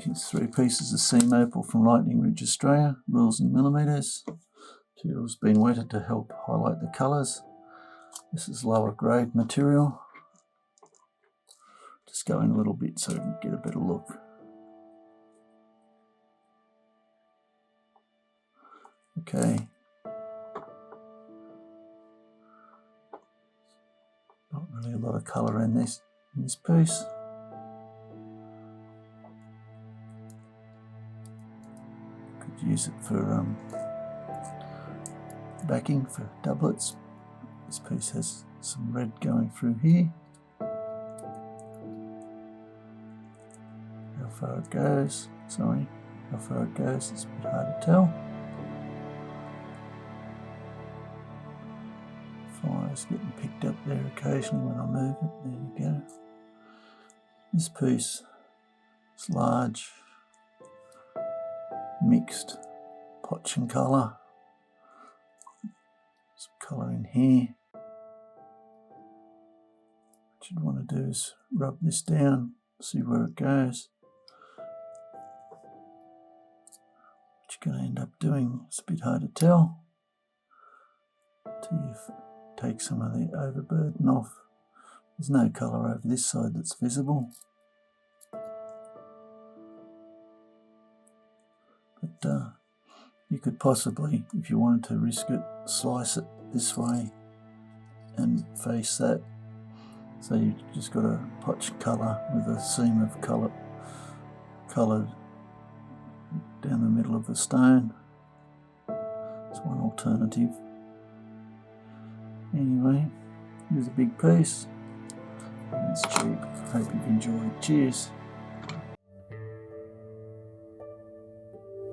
Here's 3 pieces of seam opal from Lightning Ridge, Australia, rules in millimetres. Material's been wetted to help highlight the colours. This is lower grade material. Just go in a little bit so we can get a better look. Okay. Not really a lot of colour in this piece. Could use it for backing for doublets. This piece has some red going through here. How far it goes, it's a bit hard to tell. Fire's getting picked up there occasionally when I move it. There you go. This piece is large, mixed potch and colour. Some colour in here. What you'd want to do is rub this down, see where it goes. What you're going to end up doing, it's a bit hard to tell until you take some of the overburden off. There's no colour over this side that's visible. But you could possibly, if you wanted to risk it, slice it this way and face that. So you've just got a potch colour with a seam of coloured down the middle of the stone. It's one alternative. Anyway, here's a big piece. It's cheap. Hope you've enjoyed. Cheers.